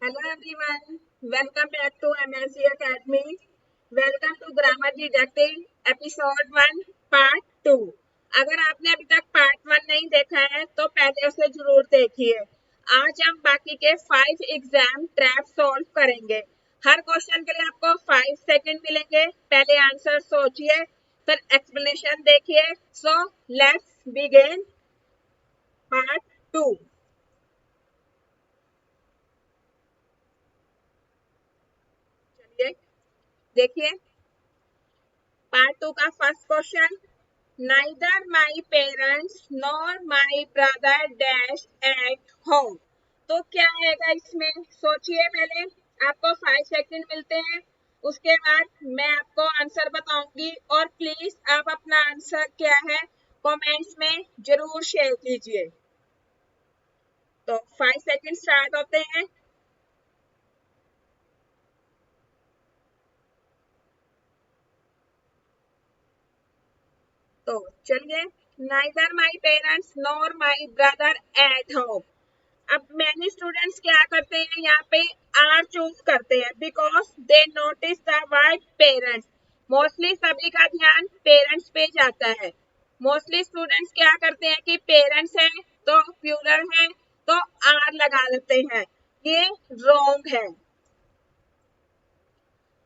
Hello everyone, welcome back to MSc Academy. Welcome to Grammar Didactic episode 1 part 2। अगर आपने अभी तक part 1 नहीं देखा है तो पहले उसे जरूर देखिए। आज हम बाकी के 5 एग्जाम ट्रैप सॉल्व करेंगे। हर क्वेश्चन के लिए आपको 5 सेकंड मिलेंगे। पहले आंसर सोचिए, फिर एक्सप्लेनेशन देखिए। So let's begin part 2। चलिए देखिए पार्ट 2 का first question. Neither my parents nor my brother dash at home। तो क्या आएगा इसमें, सोचिए। पहले आपको 5 सेकंड मिलते हैं, उसके बाद मैं आपको आंसर बताऊंगी और प्लीज आप अपना आंसर क्या है कमेंट्स में जरूर शेयर कीजिए। तो 5 सेकंड स्टार्ट होते हैं। तो चलिए, neither my parents nor my brother at home. अब मैनी स्टूडेंट्स क्या करते हैं, यहाँ पे आर चूज करते हैं because they notice the word parents. Mostly सभी का ध्यान पेरेंट्स पे जाता है। मोस्टली स्टूडेंट्स क्या करते हैं कि पेरेंट्स है तो प्लूरल है तो आर लगा देते हैं। ये रॉन्ग है।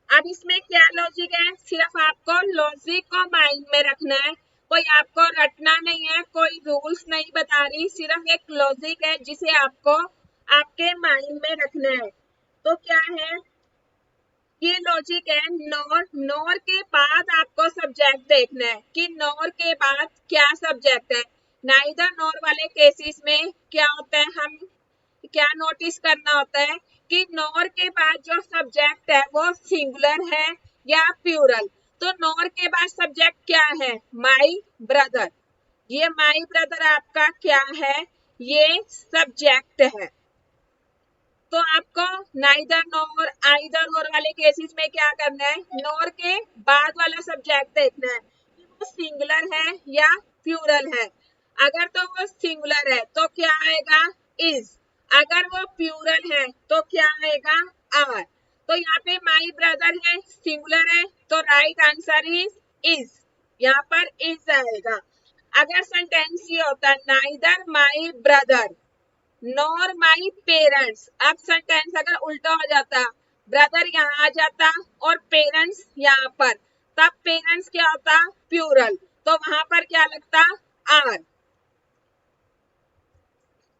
अब इसमें क्या लॉजिक है, सिर्फ आपको लॉजिक को माइंड में रखना है। कोई आपको रटना नहीं है, कोई रूल्स नहीं बता रही, सिर्फ एक लॉजिक है जिसे आपको आपके माइंड में रखना है। तो क्या है, ये लॉजिक है नॉर। नॉर के बाद आपको सब्जेक्ट देखना है कि नॉर के बाद क्या सब्जेक्ट है। नाइदर नॉर वाले केसेस में क्या होता है, हम क्या नोटिस करना होता है कि नॉर के बाद जो सब्जेक्ट है वो सिंगुलर है या प्लूरल। तो नॉर के बाद सब्जेक्ट क्या है, माई ब्रदर। ये माई ब्रदर आपका क्या है, ये सब्जेक्ट है। तो आपको नाइदर नॉर आइदर नॉर वाले केसेस में क्या करना है, नॉर के बाद वाला सब्जेक्ट देखना है कि वो सिंगुलर है या प्लूरल है। अगर तो वो सिंगुलर है तो क्या आएगा, इज। अगर वो प्लूरल है तो क्या आएगा, आर। तो यहाँ पे माई ब्रदर है, सिंगुलर है, तो राइट आंसर इज। यहाँ पर इज आएगा। अगर सेंटेंस ये होता neither my brother nor my parents, अब सेंटेंस अगर उल्टा हो जाता, ब्रदर यहाँ आ जाता और पेरेंट्स यहाँ पर, तब पेरेंट्स क्या होता, प्लूरल। तो वहां पर क्या लगता, आर।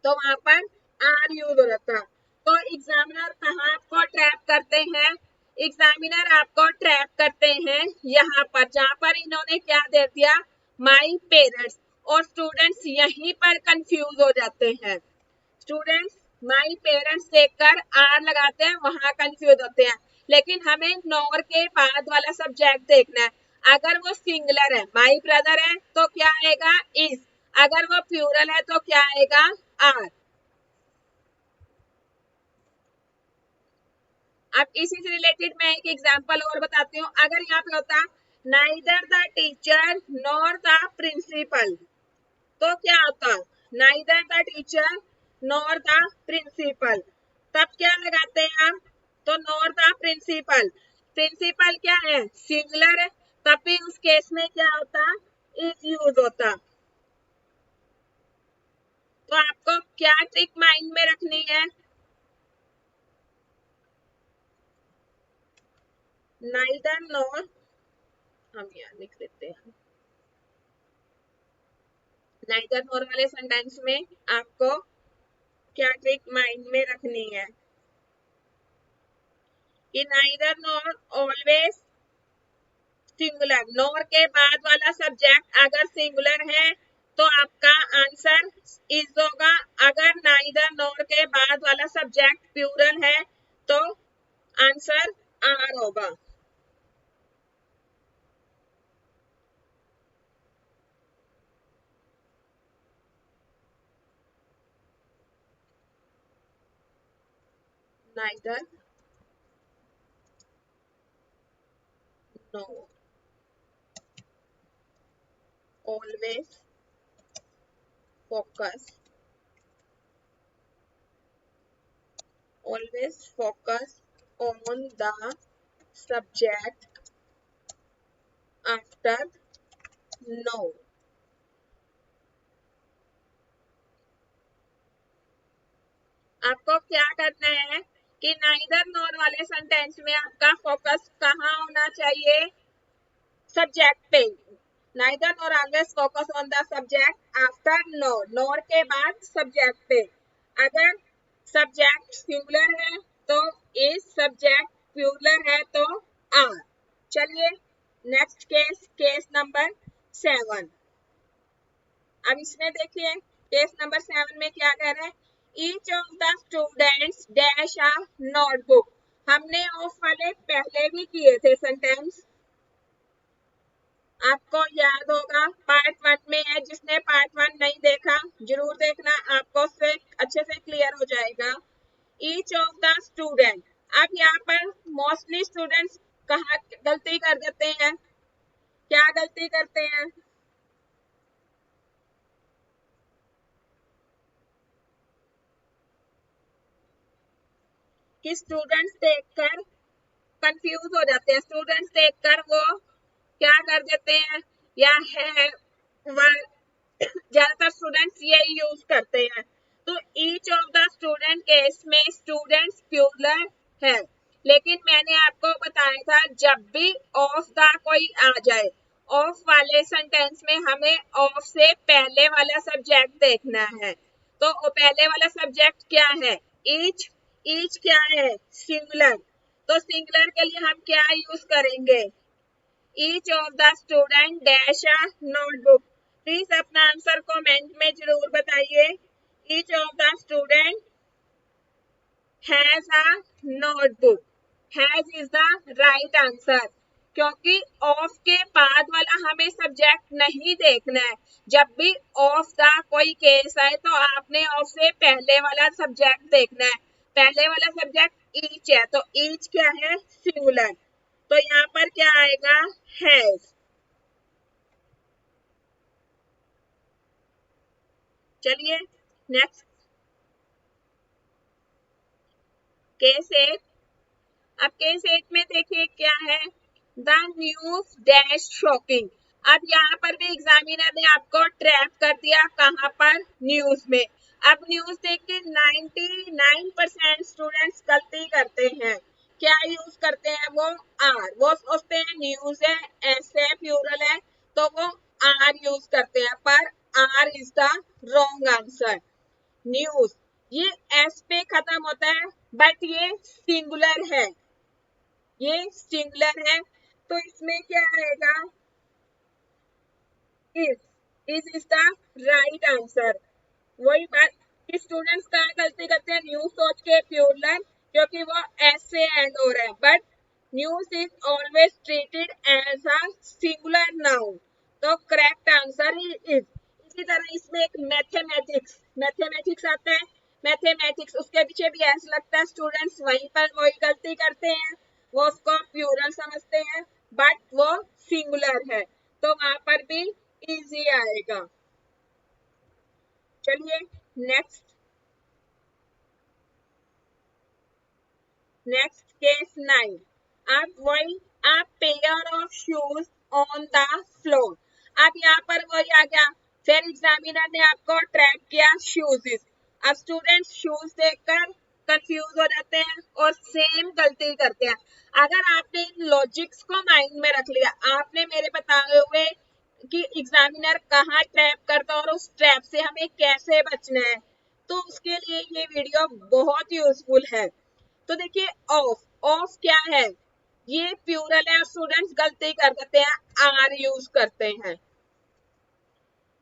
तो वहां पर आर यूज हो जाता। तो एग्जामिनर कहाँ आपको ट्रैप करते हैं, एग्जामिनर आपको ट्रैप करते हैं यहाँ पर, जहां पर इन्होंने क्या दे दिया, माई पेरेंट्स। और स्टूडेंट्स यहीं पर कंफ्यूज हो जाते हैं। स्टूडेंट्स माई पेरेंट्स देखकर आर लगाते हैं, वहां कंफ्यूज होते हैं। लेकिन हमें नॉर के बाद वाला सब्जेक्ट देखना है। अगर वो सिंगुलर है, माई ब्रदर है, तो क्या आएगा, इज। अगर वो प्लूरल है तो क्या आएगा, आर। अब इसी से रिलेटेड मैं एक एग्जांपल और बताती हूँ। अगर यहाँ पे होता neither the teacher nor the principal, तो क्या होता, neither the teacher nor the principal. तब क्या लगाते हैं हम, तो नॉर द प्रिंसिपल। प्रिंसिपल क्या है, सिंगुलर है, तब भी उस केस में क्या होता, इज यूज होता। तो आपको क्या ट्रिक माइंड में रखनी है, नाइदर नॉर, हम यहाँ लिख देते हैं, नाइदर नॉर वाले सेंटेंस में आपको क्या ट्रिक माइंड में रखनी है कि neither nor always singular. Nor के बाद वाला सब्जेक्ट अगर सिंगुलर है तो आपका आंसर इज होगा। अगर नाइदर नॉर के बाद वाला सब्जेक्ट प्लूरल है तो आंसर आर होगा। Neither nor always focus always focus on the subject after no। आपको क्या करना है कि नाइदर नॉर वाले सेंटेंस में आपका फोकस कहाँ होना चाहिए, सब्जेक्ट पे। Neither nor always focus on the subject after no, nor के बाद सब्जेक्ट पे। अगर सब्जेक्ट सिंगुलर है तो इज, सब्जेक्ट प्लूरल है तो आर। चलिए नेक्स्ट केस, केस नंबर 7। अब इसमें देखिए केस नंबर 7 में क्या कह रहा है, each of the students dash a notebook. हमने ऑफ वाले पहले भी किए थे सेंटेंस, आपको याद होगा पार्ट 1 में है। जिसने पार्ट 1 नहीं देखा जरूर देखना, आपको से अच्छे से क्लियर हो जाएगा। ईच ऑफ द स्टूडेंट, अब यहाँ पर मोस्टली स्टूडेंट्स कहाँ गलती कर देते हैं, क्या गलती करते हैं, कि स्टूडेंट्स देखकर कंफ्यूज हो जाते हैं। स्टूडेंट्स देखकर वो क्या कर देते हैं, या है ज्यादातर स्टूडेंट्स यही यूज करते हैं। तो each of the student case में स्टूडेंट्स प्लूरल है, लेकिन मैंने आपको बताया था जब भी ऑफ द कोई आ जाए, ऑफ वाले सेंटेंस में हमें ऑफ से पहले वाला सब्जेक्ट देखना है। तो पहले वाला सब्जेक्ट क्या है, ईच। ईच क्या है, सिंगुलर। तो सिंगुलर के लिए हम क्या यूज करेंगे, each of the student dash a notebook. Please अपना आंसर कमेंट में जरूर बताइए। Each of the student has a notebook, has is the right answer, क्योंकि ऑफ के बाद वाला हमें सब्जेक्ट नहीं देखना है। जब भी ऑफ द कोई केस आए तो आपने ऑफ से पहले वाला सब्जेक्ट देखना है। पहले वाला सब्जेक्ट ईच है, तो ईच क्या है, सिंगुलर। तो यहाँ पर क्या आएगा, हैज। चलिए नेक्स्ट केस 8। अब केस 8 में देखिए क्या है, द न्यूज डैश शॉकिंग। अब यहाँ पर भी एग्जामिनर ने आपको ट्रैप कर दिया, कहाँ पर, न्यूज में। अब न्यूज देख के 99% स्टूडेंट्स गलती करते हैं, क्या यूज करते हैं वो, आर। वो सोचते हैं न्यूज है, ऐसे प्लूरल है तो वो आर यूज करते हैं, पर are is the wrong answer. News ये एस पे खत्म होता है, बट ये सिंगुलर है, ये सिंगुलर है। तो इसमें क्या आएगा, इज द राइट आंसर। वही बात कि स्टूडेंट्स कहाँ गलती करते हैं, न्यूज सोच के प्लूरल, क्योंकि वो एस से एंड हो रहा है, but news is always treated as a singular noun. तो करेक्ट आंसर इज। इसी तरह इसमें एक मैथमेटिक्स, मैथमेटिक्स आता है, मैथमेटिक्स उसके पीछे भी ऐसा लगता है स्टूडेंट्स वहीं पर वही गलती करते हैं, वो उसको प्लूरल समझते हैं, बट वो सिंगुलर है, तो वहां पर भी इजी आएगा। चलिए नेक्स्ट, नेक्स्ट केस 9। अब वही, a pair of shoes on the floor. अब यहाँ पर वही आ गया, फिर एग्जामिनर ने आपको ट्रैक किया शूज। अब स्टूडेंट्स शूज देखकर कंफ्यूज हो जाते हैं और सेम गलती करते हैं। अगर आपने इन लॉजिक्स को माइंड में रख लिया, आपने मेरे बताए हुए कि एग्जामिनर कहाँ ट्रैप करता है और उस ट्रैप से हमें कैसे बचना है, तो उसके लिए ये वीडियो बहुत यूजफुल है। तो देखिए ऑफ, ऑफ क्या है, ये प्लूरल है, स्टूडेंट्स गलती कर देते हैं, आर यूज करते हैं।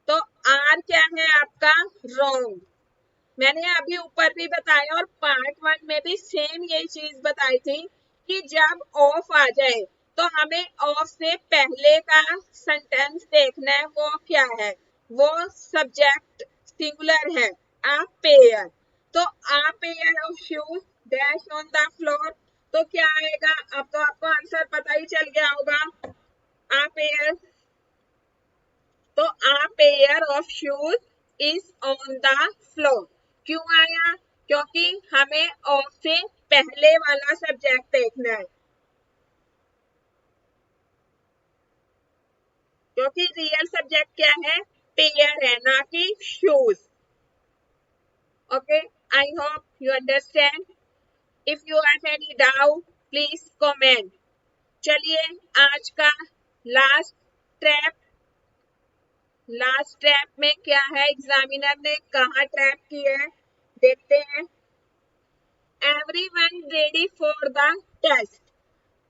तो आर क्या है आपका, रॉन्ग। मैंने अभी ऊपर भी बताया और पार्ट 1 में भी सेम यही चीज बताई थी कि जब ऑफ आ जाए तो हमें ऑफ से पहले का सेंटेंस देखना है, वो क्या है, वो सब्जेक्ट सिंगुलर है, आ पेयर। तो a pair of shoes dash on the floor, तो क्या आएगा, अब तो आपको आंसर पता ही चल गया होगा। आ पेयर, तो a pair of shoes is on the floor। क्यों आया, क्योंकि हमें ऑफ से पहले वाला सब्जेक्ट देखना है, क्योंकि रियल सब्जेक्ट क्या है, पेयर है, ना कि shoes. Okay, I hope you understand. If you have any doubt please comment. चलिए आज का लास्ट ट्रैप, लास्ट ट्रैप में क्या है, एग्जामिनर ने कहाँ ट्रैप किया है देखते हैं। Everyone ready for the test.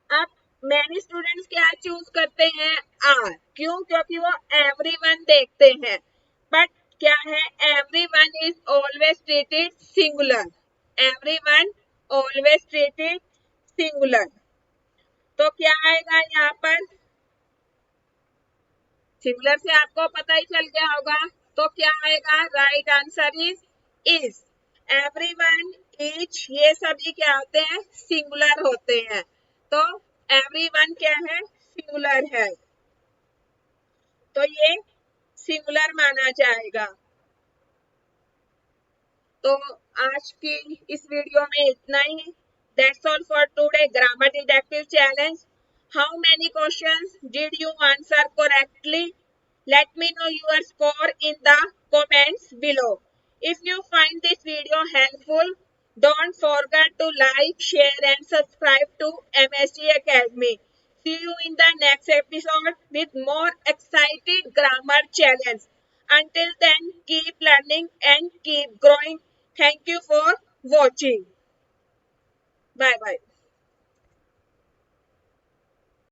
अब मैनी स्टूडेंट्स क्या चूज करते हैं, आर, क्यों, क्योंकि वो एवरीवन देखते हैं, बट क्या है, everyone is always treated singular, everyone always treated singular. तो क्या आएगा यहाँ पर, सिंगुलर से आपको पता ही चल गया होगा, तो क्या आएगा, right answer is. Everyone, each, ये सभी क्या होते हैं, सिंगुलर होते हैं, तो एवरीवन क्या है, सिंगुलर है, तो ये सिंगुलर माना जाएगा। तो आज की इस वीडियो में इतना ही। That's all for today grammar detective challenge. How many questions did you answer correctly? Let me know your score in the comments below. If you find this video helpful, don't forget to like, share and subscribe to MSG Academy. See you in the next episode with more excited grammar challenge. Until then, keep learning and keep growing. Thank you for watching. Bye bye.